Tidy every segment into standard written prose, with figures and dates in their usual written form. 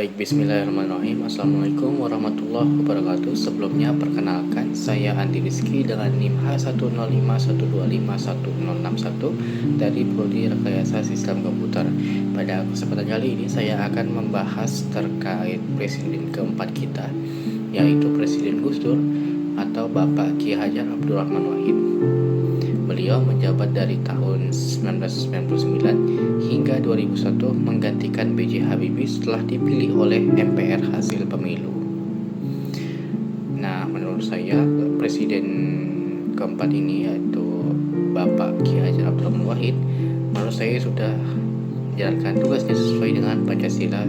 Baik, bismillahirrahmanirrahim. Assalamualaikum warahmatullahi wabarakatuh. Sebelumnya perkenalkan, saya Andi Rizky dengan NIM H10512511061 dari Prodi Rekayasa Sistem Komputer. Pada kesempatan kali ini saya akan membahas terkait presiden keempat kita, yaitu Presiden Gus Dur atau Bapak Ki Hajar Abdurrahman Wahid. Beliau menjabat dari tahun 1999 hingga 2001 menggantikan B.J. Habibie setelah dipilih oleh MPR hasil pemilu. Nah, menurut saya presiden keempat ini yaitu Bapak Ki Hajar Abdurrahman Wahid, menurut saya sudah menjalankan tugasnya sesuai dengan Pancasila.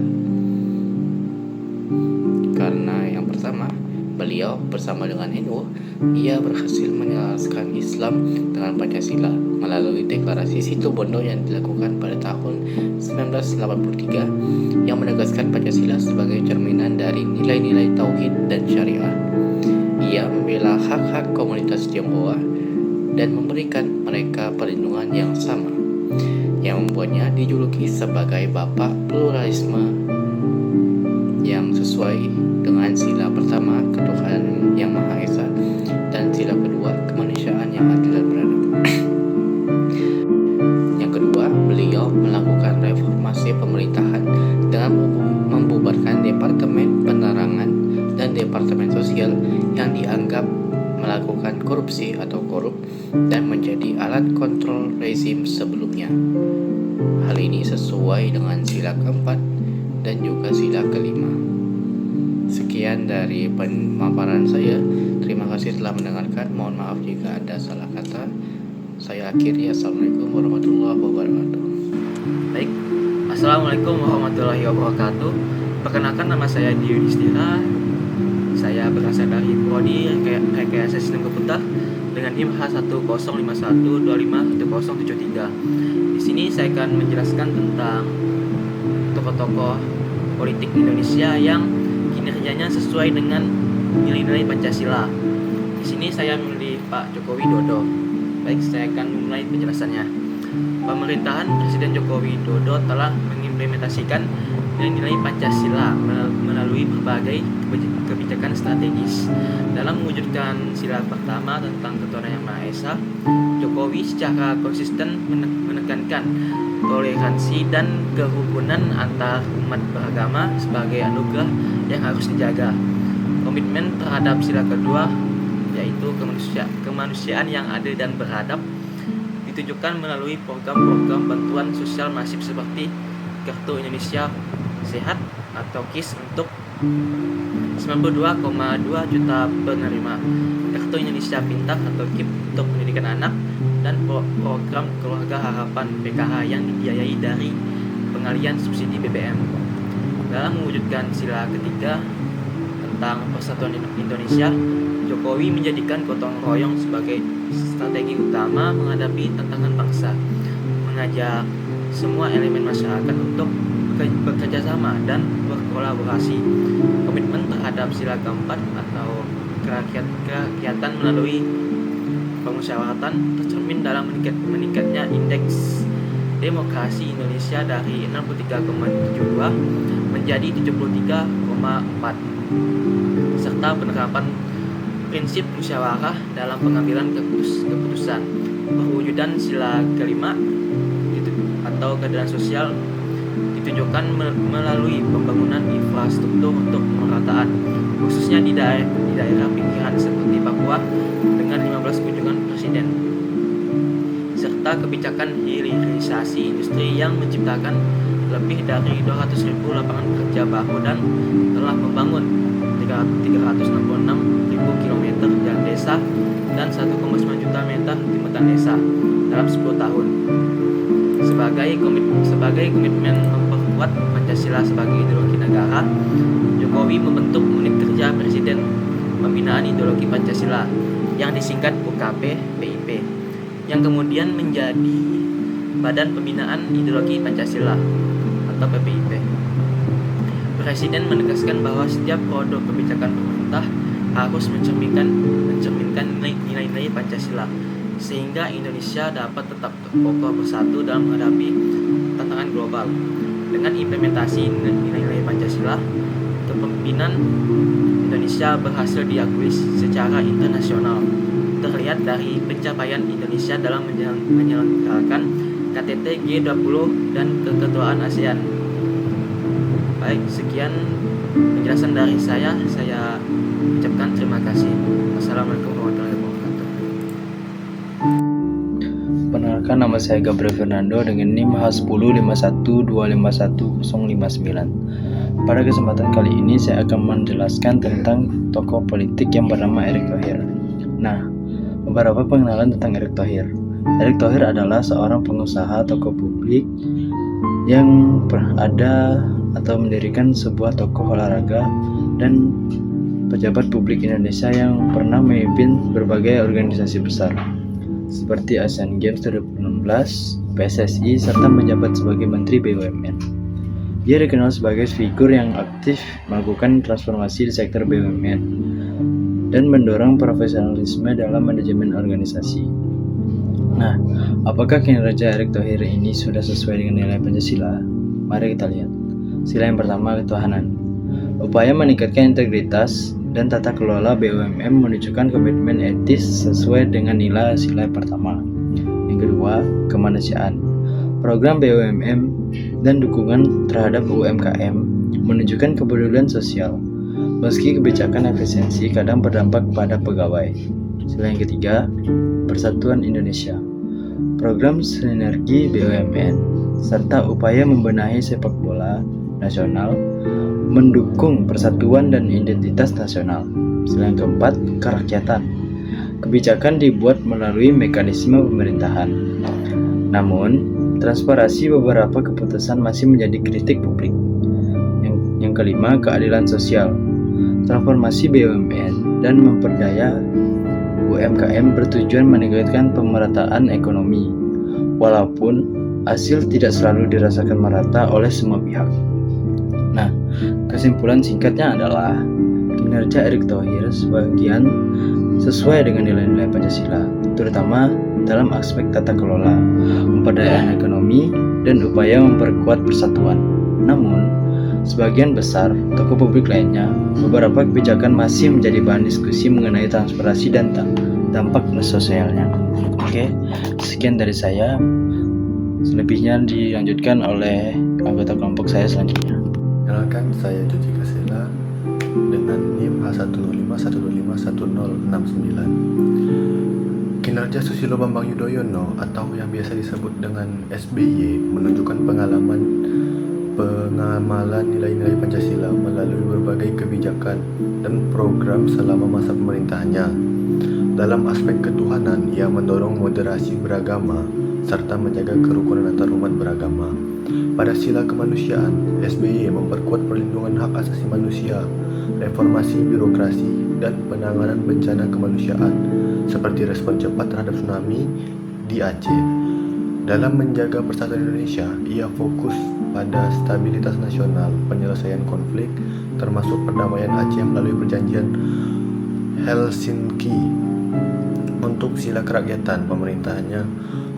Karena yang pertama, beliau bersama dengan NU, ia berhasil menyelaraskan Islam dengan Pancasila melalui deklarasi Situbondo yang dilakukan pada tahun 1983 yang menegaskan Pancasila sebagai cerminan dari nilai-nilai tauhid dan syariah. Ia membela hak-hak komunitas Tionghoa dan memberikan mereka perlindungan yang sama, yang membuatnya dijuluki sebagai Bapak Pluralisme yang sesuai dengan sila pertama ketuhanan yang Maha Esa dan sila kedua kemanusiaan yang adil dan beradab. Yang kedua, beliau melakukan reformasi pemerintahan dengan membubarkan Departemen Penerangan dan Departemen Sosial yang dianggap melakukan korupsi atau korup dan menjadi alat kontrol rezim sebelumnya. Hal ini sesuai dengan sila keempat dan juga sila kelima. Sekian dari pemaparan saya. Terima kasih telah mendengarkan. Mohon maaf jika ada salah kata. Saya akhiri. Assalamualaikum warahmatullahi wabarakatuh. Baik, Assalamualaikum warahmatullahi wabarakatuh. Perkenalkan, nama saya Dio Yudhistira. Saya berasal dari Prodi Rekayasa Sistem Komputer dengan NIM H10512511073. Di sini saya akan menjelaskan tentang tokoh-tokoh politik Indonesia yang kinerjanya sesuai dengan nilai-nilai Pancasila. Di sini saya memilih Pak Joko Widodo. Baik, saya akan memulai penjelasannya. Pemerintahan Presiden Joko Widodo telah mengimplementasikan nilai-nilai Pancasila melalui berbagai kebijakan strategis. Dalam mewujudkan sila pertama tentang ketuhanan yang Maha Esa, Jokowi secara konsisten menekankan toleransi dan kerukunan antar umat beragama sebagai anugerah yang harus dijaga. Komitmen terhadap sila kedua, yaitu kemanusiaan yang adil dan beradab, ditunjukkan melalui program-program bantuan sosial masif seperti Kartu Indonesia Sehat atau KIS untuk 92,2 juta penerima, Kartu Indonesia Pintar atau KIP untuk pendidikan anak, dan program Keluarga Harapan PKH yang dibiayai dari pengalian subsidi BBM. Dalam mewujudkan sila ketiga tentang persatuan Indonesia, Jokowi menjadikan gotong royong sebagai strategi utama menghadapi tantangan bangsa, mengajak semua elemen masyarakat untuk bekerja sama dan berkolaborasi. Komitmen terhadap sila keempat atau kerakyatan melalui pemusyawaratan tercermin dalam meningkatnya indeks demokrasi Indonesia dari 63,72 menjadi 73,4, serta penerapan prinsip musyawarah dalam pengambilan keputusan. Perwujudan sila kelima atau keadilan sosial ditunjukkan melalui pembangunan infrastruktur untuk pemerataan, khususnya di daerah pinggiran seperti Papua dengan 15 kunjungan presiden, serta kebijakan hilirisasi industri yang menciptakan lebih dari 200.000 lapangan kerja baru dan telah membangun 366.000 km jalan desa dan 1,9 juta meter jembatan desa dalam 10 tahun. Sebagai komitmen memperkuat Pancasila sebagai ideologi negara, Jokowi membentuk unit kerja Presiden Pembinaan Ideologi Pancasila yang disingkat UKP PIP, yang kemudian menjadi Badan Pembinaan Ideologi Pancasila atau BPIP. Presiden menegaskan bahwa setiap produk kebijakan pemerintah harus mencerminkan nilai-nilai Pancasila, sehingga Indonesia dapat tetap kokoh bersatu dalam menghadapi tantangan global. Dengan implementasi nilai-nilai Pancasila, kepemimpinan Indonesia berhasil diakui secara internasional. Terlihat dari pencapaian Indonesia dalam menyelenggarakan KTT G20 dan keketuaan ASEAN. Baik, sekian penjelasan dari saya ucapkan terima kasih. Wassalamualaikum warahmatullahi wabarakatuh. Perkenalkan, nama saya Gabriel Fernando dengan NIM H1051251059. Pada kesempatan kali ini saya akan menjelaskan tentang tokoh politik yang bernama Erick Thohir. Nah, beberapa pengenalan tentang Erick Thohir. Erick Thohir adalah seorang pengusaha tokoh publik yang ada atau mendirikan sebuah tokoh olahraga dan pejabat publik Indonesia yang pernah memimpin berbagai organisasi besar seperti Asian Games 2016, PSSI, serta menjabat sebagai Menteri BUMN. Dia dikenal sebagai figur yang aktif melakukan transformasi di sektor BUMN dan mendorong profesionalisme dalam manajemen organisasi. Nah, apakah kinerja Erick Thohir ini sudah sesuai dengan nilai Pancasila? Mari kita lihat. Sila yang pertama, ketuhanan. Upaya meningkatkan integritas dan tata kelola BUMN menunjukkan komitmen etis sesuai dengan nilai sila pertama. Yang kedua, kemanusiaan. Program BUMN dan dukungan terhadap UMKM menunjukkan kepedulian sosial. Meski kebijakan efisiensi kadang berdampak pada pegawai. Sila yang ketiga, persatuan Indonesia. Program sinergi BUMN serta upaya membenahi sepak bola nasional mendukung persatuan dan identitas nasional. Sila yang keempat, kerakyatan. Kebijakan dibuat melalui mekanisme pemerintahan. Namun, transparansi beberapa keputusan masih menjadi kritik publik. Yang kelima, keadilan sosial. Transformasi BUMN dan memperdaya UMKM bertujuan meningkatkan pemerataan ekonomi, walaupun hasil tidak selalu dirasakan merata oleh semua pihak. Nah, kesimpulan singkatnya adalah kinerja Erick Thohir sebagian sesuai dengan nilai-nilai Pancasila, terutama dalam aspek tata kelola, pemberdayaan ekonomi, dan upaya memperkuat persatuan. Namun, sebagian besar tokoh publik lainnya, beberapa kebijakan masih menjadi bahan diskusi mengenai transparansi dan dampak sosialnya. Oke, sekian dari saya. Selebihnya dilanjutkan oleh anggota kelompok saya selanjutnya. Kenalkan, saya Joji Kasela dengan NIM H1051251069. Kinerja Susilo Bambang Yudhoyono atau yang biasa disebut dengan SBY menunjukkan pengamalan nilai-nilai Pancasila melalui berbagai kebijakan dan program selama masa pemerintahannya. Dalam aspek ketuhanan, ia mendorong moderasi beragama serta menjaga kerukunan antar umat beragama. Pada sila kemanusiaan, SBY memperkuat perlindungan hak asasi manusia, reformasi birokrasi, dan penanganan bencana kemanusiaan seperti respon cepat terhadap tsunami di Aceh. Dalam menjaga persatuan Indonesia, ia fokus pada stabilitas nasional, penyelesaian konflik, termasuk perdamaian Aceh melalui perjanjian Helsinki. Untuk sila kerakyatan, pemerintahannya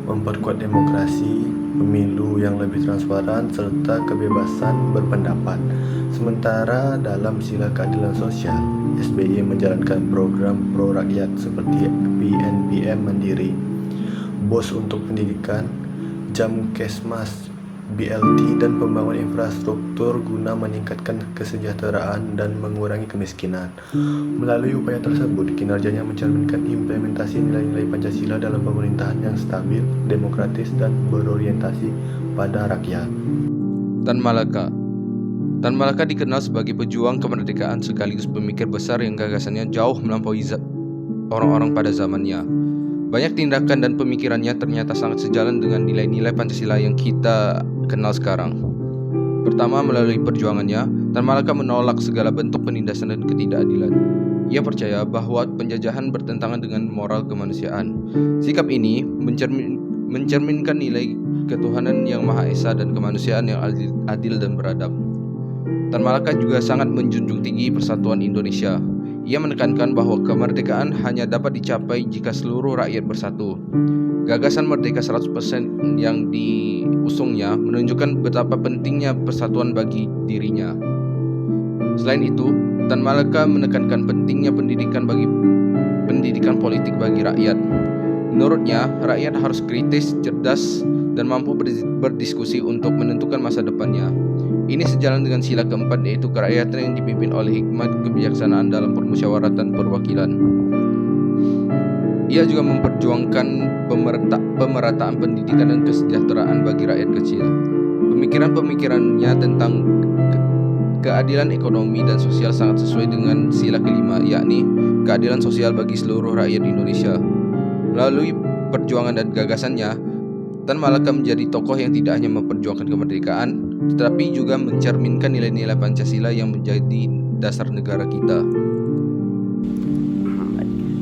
memperkuat demokrasi, pemilu yang lebih transparan, serta kebebasan berpendapat. Sementara dalam sila keadilan sosial, SBY menjalankan program pro rakyat seperti PNPM Mandiri, BOS untuk pendidikan, Jamkesmas, BLT, dan pembangunan infrastruktur guna meningkatkan kesejahteraan dan mengurangi kemiskinan. Melalui upaya tersebut, kinerjanya mencerminkan implementasi nilai-nilai Pancasila dalam pemerintahan yang stabil, demokratis, dan berorientasi pada rakyat. Tan Malaka. Tan Malaka dikenal sebagai pejuang kemerdekaan sekaligus pemikir besar yang gagasannya jauh melampaui orang-orang pada zamannya. Banyak tindakan dan pemikirannya ternyata sangat sejalan dengan nilai-nilai Pancasila yang kita kenal sekarang. Pertama, melalui perjuangannya, Tan Malaka menolak segala bentuk penindasan dan ketidakadilan. Ia percaya bahwa penjajahan bertentangan dengan moral kemanusiaan. Sikap ini mencerminkan nilai ketuhanan yang Maha Esa dan kemanusiaan yang adil dan beradab. Tan Malaka juga sangat menjunjung tinggi persatuan Indonesia. Ia menekankan bahwa kemerdekaan hanya dapat dicapai jika seluruh rakyat bersatu. Gagasan Merdeka 100% yang diusungnya menunjukkan betapa pentingnya persatuan bagi dirinya. Selain itu, Tan Malaka menekankan pentingnya pendidikan politik bagi rakyat. Menurutnya, rakyat harus kritis, cerdas, dan mampu berdiskusi untuk menentukan masa depannya. Ini sejalan dengan sila keempat, yaitu kerakyatan yang dipimpin oleh hikmat kebijaksanaan dalam permusyawaratan perwakilan. Ia juga memperjuangkan pemerataan pendidikan dan kesejahteraan bagi rakyat kecil. Pemikiran-pemikirannya tentang keadilan ekonomi dan sosial sangat sesuai dengan sila kelima, yakni keadilan sosial bagi seluruh rakyat Indonesia. Melalui perjuangan dan gagasannya, Tan Malaka menjadi tokoh yang tidak hanya memperjuangkan kemerdekaan, tetapi juga mencerminkan nilai-nilai Pancasila yang menjadi dasar negara kita.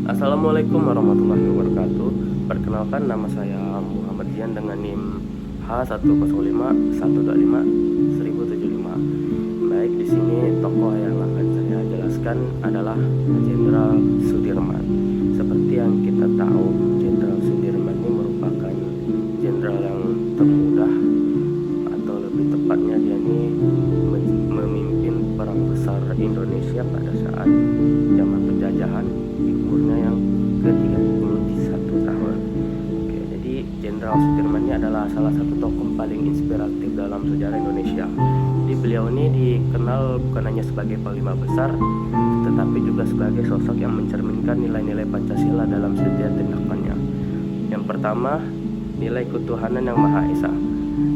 Assalamualaikum warahmatullahi wabarakatuh. Perkenalkan, nama saya Muhammad Zian dengan NIM H105125175. Baik, di sini tokoh yang akan saya jelaskan adalah Jenderal Sudirman. Seperti yang kita tahu, Jenderal Sudirman ini merupakan jenderal yang termuda, atau lebih tepatnya dia ini memimpin perang besar Indonesia pada saat zaman penjajahan di umurnya yang ke-31 tahun. Oke, jadi Jenderal Sudirman ini adalah salah satu tokoh paling inspiratif dalam sejarah Indonesia. Jadi beliau ini dikenal bukan hanya sebagai panglima besar, tetapi juga sebagai sosok yang mencerminkan nilai-nilai Pancasila dalam setiap tindakannya. Yang pertama, nilai ketuhanan yang Maha Esa.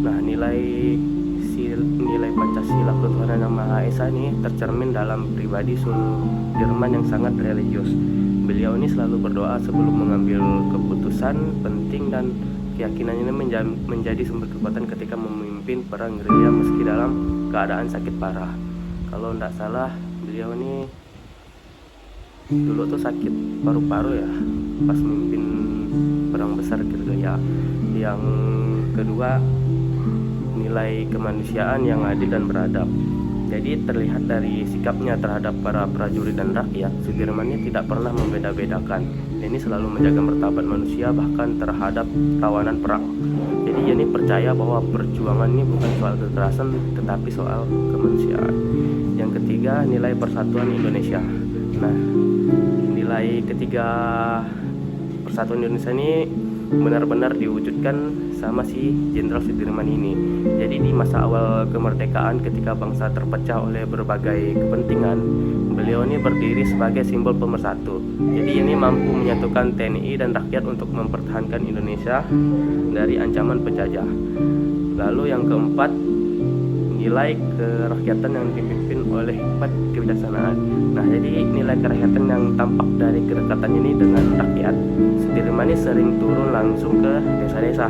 Nah, nilai Pancasila ketuhanan yang Maha Esa ini tercermin dalam pribadi Sudirman yang sangat religius. Beliau ini selalu berdoa sebelum mengambil keputusan penting, dan keyakinan ini menjadi sumber kekuatan ketika memimpin perang gerilya meski dalam keadaan sakit parah. Kalau tidak salah, beliau ini dulu tuh sakit paru-paru ya pas memimpin perang besar gerilya. Yang kedua, nilai kemanusiaan yang adil dan beradab. Jadi terlihat dari sikapnya terhadap para prajurit dan rakyat, Sudirman ini tidak pernah membeda-bedakan. Ini selalu menjaga martabat manusia bahkan terhadap tawanan perang. Jadi ia ini percaya bahwa perjuangan ini bukan soal kekerasan tetapi soal kemanusiaan. Yang ketiga, nilai persatuan Indonesia. Nah, nilai ketiga persatuan Indonesia ini benar-benar diwujudkan sama si Jenderal Sudirman ini. Jadi di masa awal kemerdekaan, ketika bangsa terpecah oleh berbagai kepentingan, beliau ini berdiri sebagai simbol pemersatu. Jadi ini mampu menyatukan TNI dan rakyat untuk mempertahankan Indonesia dari ancaman penjajah. Lalu yang keempat, nilai kerakyatan yang dipimpin oleh hikmat kebijaksanaan. Nah, jadi nilai kerakyatan yang tampak dari kedekatan ini dengan rakyat, Sudirman ini sering turun langsung ke desa-desa.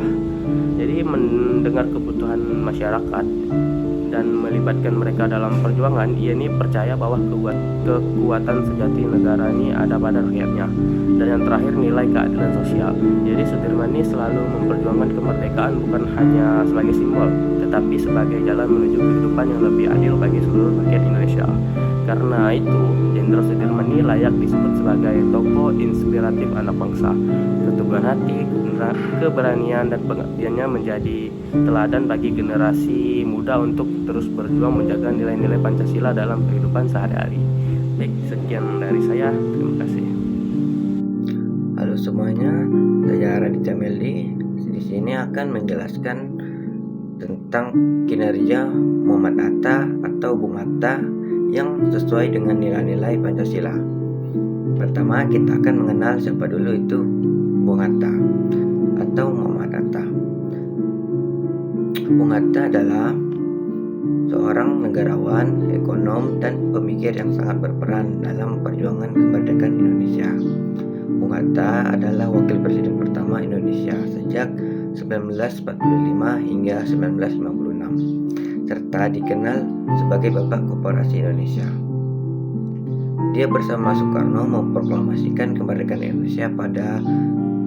Jadi mendengar kebutuhan masyarakat dan melibatkan mereka dalam perjuangan. Ia ini percaya bahwa kekuatan sejati negara ini ada pada rakyatnya. Dan yang terakhir, nilai keadilan sosial. Jadi Sudirman ini selalu memperjuangkan kemerdekaan bukan hanya sebagai simbol, tetapi sebagai jalan menuju kehidupan yang lebih adil bagi seluruh rakyat Indonesia. Karena itu, Jenderal Sudirman ini layak disebut sebagai tokoh inspiratif anak bangsa. Keteguhan hati, keberanian, dan pengabdiannya menjadi teladan bagi generasi muda untuk terus berjuang menjaga nilai-nilai Pancasila dalam kehidupan sehari-hari. Baik, sekian dari saya. Terima kasih. Halo semuanya, saya Raditya Meldi. Di sini akan menjelaskan tentang kinerja Muhammad Hatta atau Bung Hatta yang sesuai dengan nilai-nilai Pancasila. Pertama, kita akan mengenal siapa dulu itu Bung Hatta atau Muhammad Hatta. Bung Hatta adalah seorang negarawan, ekonom, dan pemikir yang sangat berperan dalam perjuangan kemerdekaan Indonesia. Bung Hatta adalah wakil presiden pertama Indonesia sejak 1945 hingga 1956, serta dikenal sebagai Bapak Koperasi Indonesia. Dia bersama Soekarno memproklamasikan kemerdekaan Indonesia pada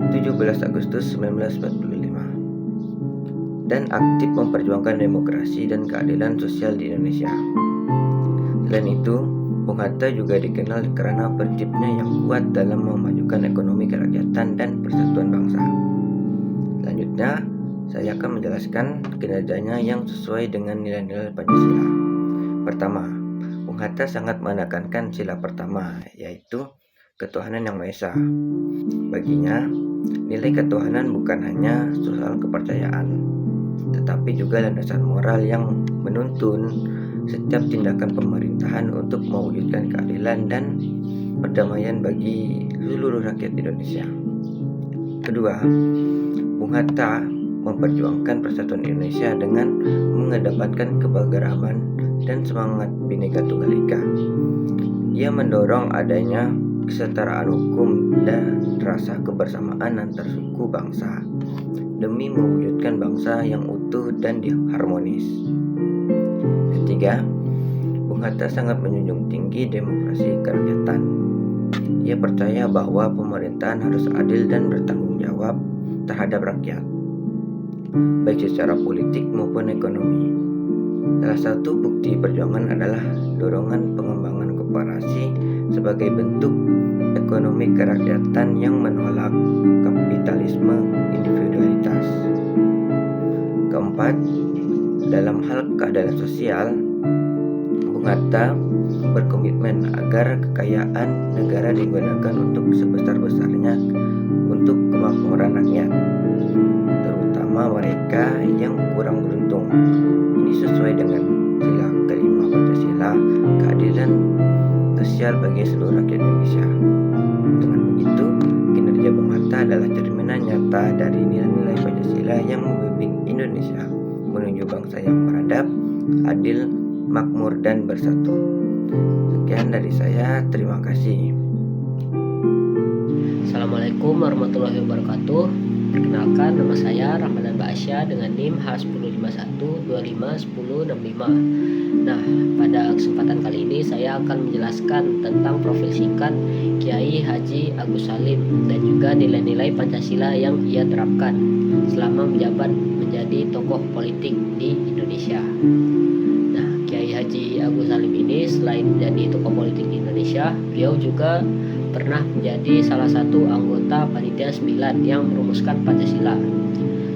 17 Agustus 1945 dan aktif memperjuangkan demokrasi dan keadilan sosial di Indonesia. Selain itu, Bung Hatta juga dikenal karena prinsipnya yang kuat dalam memajukan ekonomi kerakyatan dan persatuan bangsa. Selanjutnya, saya akan menjelaskan kinerjanya yang sesuai dengan nilai-nilai Pancasila. Pertama, Bung Hatta sangat menekankan sila pertama, yaitu ketuhanan yang Maha Esa. Baginya, nilai ketuhanan bukan hanya soal kepercayaan, tetapi juga landasan moral yang menuntun setiap tindakan pemerintahan untuk mewujudkan keadilan dan perdamaian bagi seluruh rakyat Indonesia. Kedua, Bung Hatta memperjuangkan persatuan Indonesia dengan mengedepankan keberagaman dan semangat Bhinneka Tunggal Ika. Ia mendorong adanya kesetaraan hukum dan rasa kebersamaan antar suku bangsa demi mewujudkan bangsa yang utuh dan harmonis. Ketiga, Bung Hatta sangat menjunjung tinggi demokrasi kerakyatan. Ia percaya bahwa pemerintahan harus adil dan bertanggung jawab terhadap rakyat, baik secara politik maupun ekonomi. Salah satu bukti perjuangan adalah dorongan pengembangan koperasi sebagai bentuk ekonomi kerakyatan yang menolak kapitalisme individualitas. Keempat, dalam hal keadilan sosial, Bung Hatta berkomitmen agar kekayaan negara digunakan untuk sebesar-besarnya untuk kemakmuran rakyat, terutama mereka yang kurang beruntung. Ini sesuai dengan sila kelima Pancasila, keadilan sosial bagi seluruh rakyat Indonesia. Dengan begitu, kinerja Bung Hatta adalah cerminan nyata dari nilai-nilai Pancasila yang membimbing Indonesia menuju bangsa yang beradab, adil, makmur, dan bersatu. Sekian dari saya, terima kasih. Assalamualaikum warahmatullahi wabarakatuh. Perkenalkan, nama saya Ramadan Ba'asya dengan NIM H1051251065. Nah, pada kesempatan kali ini saya akan menjelaskan tentang profil singkat Kiai Haji Agus Salim dan juga nilai-nilai Pancasila yang ia terapkan selama menjabat menjadi tokoh politik di Indonesia. Nah, Kiai Haji Agus Salim ini selain menjadi tokoh politik di Indonesia, beliau juga pernah menjadi salah satu anggota Panitia 9 yang merumuskan Pancasila.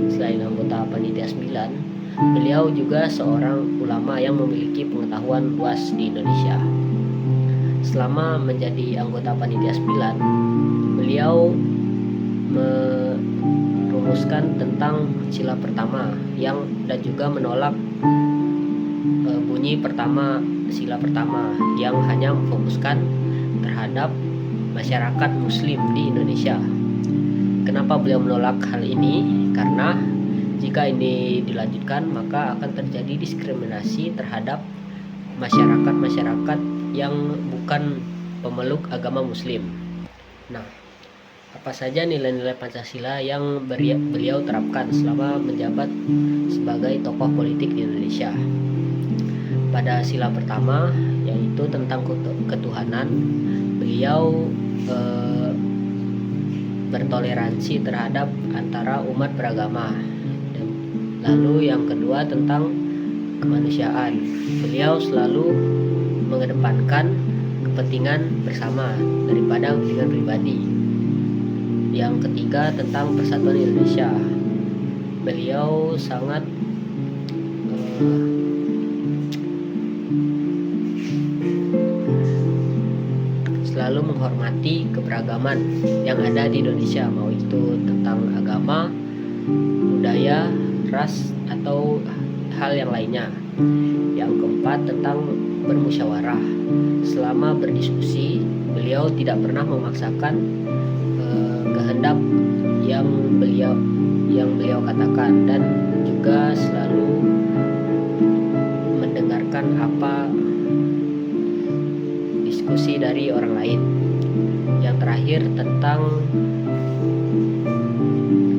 Selain anggota Panitia 9, beliau juga seorang ulama yang memiliki pengetahuan luas di Indonesia. Selama menjadi anggota Panitia 9, beliau merumuskan tentang sila pertama dan juga menolak bunyi pertama sila pertama yang hanya memfokuskan terhadap masyarakat muslim di Indonesia. Kenapa beliau menolak hal ini? Karena jika ini dilanjutkan maka akan terjadi diskriminasi terhadap masyarakat yang bukan pemeluk agama muslim. Nah, apa saja nilai-nilai Pancasila yang beliau terapkan selama menjabat sebagai tokoh politik di Indonesia? Pada sila pertama, yaitu tentang ketuhanan, beliau bertoleransi terhadap antara umat beragama. Lalu yang kedua tentang kemanusiaan, beliau selalu mengedepankan kepentingan bersama daripada kepentingan pribadi. Yang ketiga tentang persatuan Indonesia, beliau sangat selalu menghormati keberagaman yang ada di Indonesia, mau itu tentang agama, budaya, ras, atau hal yang lainnya. Yang keempat tentang bermusyawarah. Selama berdiskusi, beliau tidak pernah memaksakan kehendak yang beliau katakan, dan juga selalu mendengarkan apa diskusi dari orang lain. Yang terakhir tentang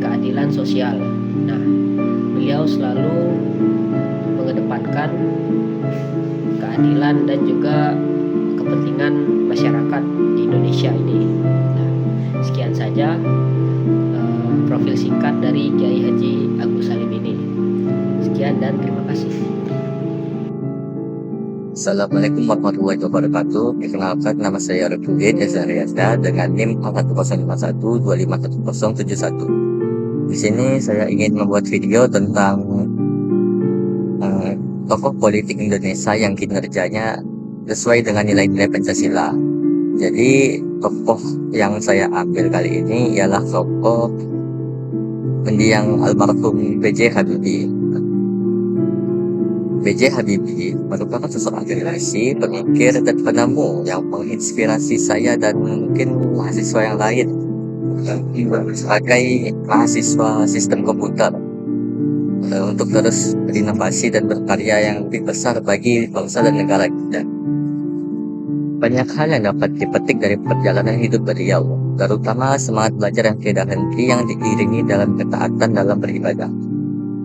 keadilan sosial. Nah, beliau selalu mengedepankan keadilan dan juga kepentingan masyarakat di Indonesia ini. Nah, sekian saja profil singkat dari Kiai Haji Agus Salim ini. Sekian dan terima kasih. Assalamualaikum warahmatullahi wabarakatuh. Perkenalkan, nama saya Rukudin Ezariasa dengan NIM 4051251071. Di sini saya ingin membuat video tentang tokoh politik Indonesia yang kinerjanya sesuai dengan nilai-nilai Pancasila. Jadi tokoh yang saya ambil kali ini ialah tokoh mendiang almarhum B.J. Habibie. B.J. Habibie merupakan seseorang generasi, pemikir, dan penemu yang menginspirasi saya dan mungkin mahasiswa yang lain sebagai mahasiswa sistem komputer untuk terus berinovasi dan berkarya yang lebih besar bagi bangsa dan negara kita. Banyak hal yang dapat dipetik dari perjalanan hidup beliau, terutama semangat belajar yang tidak henti yang diiringi dalam ketaatan dalam beribadah.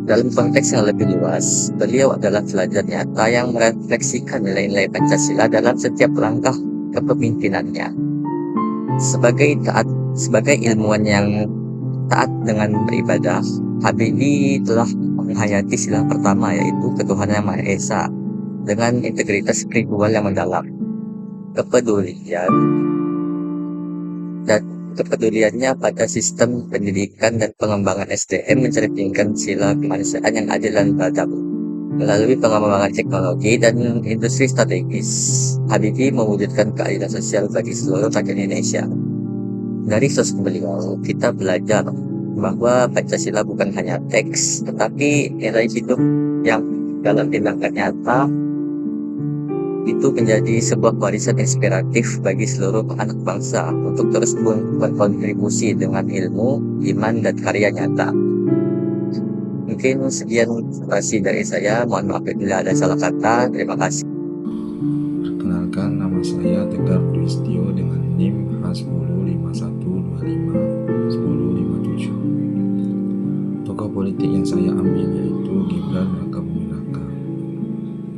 Dalam konteks yang lebih luas, beliau adalah pelajar nyata yang merefleksikan nilai-nilai Pancasila dalam setiap langkah kepemimpinannya. Sebagai ilmuwan yang taat dengan beribadah, Habibie telah menghayati sila pertama, yaitu ketuhanan yang Maha Esa dengan integritas spiritual yang mendalam. Kepeduliannya pada sistem pendidikan dan pengembangan SDM mencerminkan sila kemanusiaan yang adil dan beradab. Melalui pengembangan teknologi dan industri strategis, Habibie mewujudkan keadilan sosial bagi seluruh rakyat Indonesia. Dari sosok beliau, kita belajar bahwa Pancasila bukan hanya teks, tetapi nilai hidup yang dalam tindakan nyata itu menjadi sebuah warisan inspiratif bagi seluruh anak bangsa untuk terus berkontribusi dengan ilmu, iman, dan karya nyata. Mungkin sekian informasi dari saya. Mohon maaf bila ada salah kata. Terima kasih. Perkenalkan, nama saya Tegar Pristio dengan NIM H1051251057. Tokoh politik yang saya ambil yaitu Gibran Rakabuming Raka.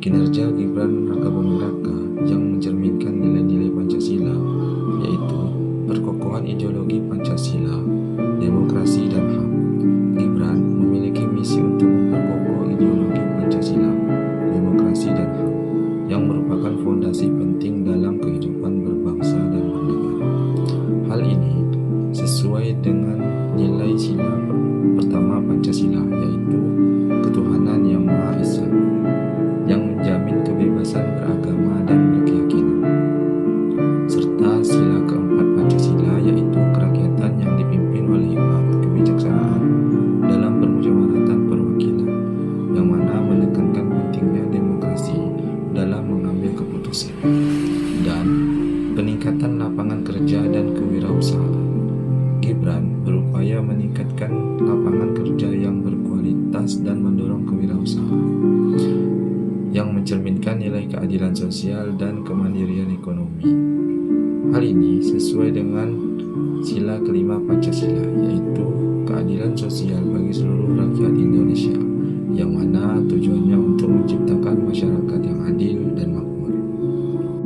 Kinerja Gibran Rakabuming Raka yang mencerminkan nilai-nilai Pancasila, yaitu perkokohan ideologi Pancasila, demokrasi, dan HAM. Gibran memiliki misi untuk memperkokoh ideologi Pancasila, demokrasi, dan HAM yang merupakan fondasi penting dalam kehidupan berbangsa dan bernegara. Hal ini sesuai dengan nilai sila pertama Pancasila, yaitu ketuhanan yang Maha Esa, yang menjamin kebebasan beragama dan berkeyakinan, serta sila keempat Pancasila, yaitu kerakyatan yang dipimpin oleh hikmat kebijaksanaan dalam permusyawaratan perwakilan, yang mana menekankan pentingnya demokrasi dalam mengambil keputusan, dan peningkatan lapangan kerja dan kewirausahaan. Gibran berupaya meningkatkan lapangan kerja yang berkualitas dan mendorong kewirausahaan yang mencerminkan nilai keadilan sosial dan kemandirian ekonomi. Hal ini sesuai dengan sila kelima Pancasila, yaitu keadilan sosial bagi seluruh rakyat Indonesia, yang mana tujuannya untuk menciptakan masyarakat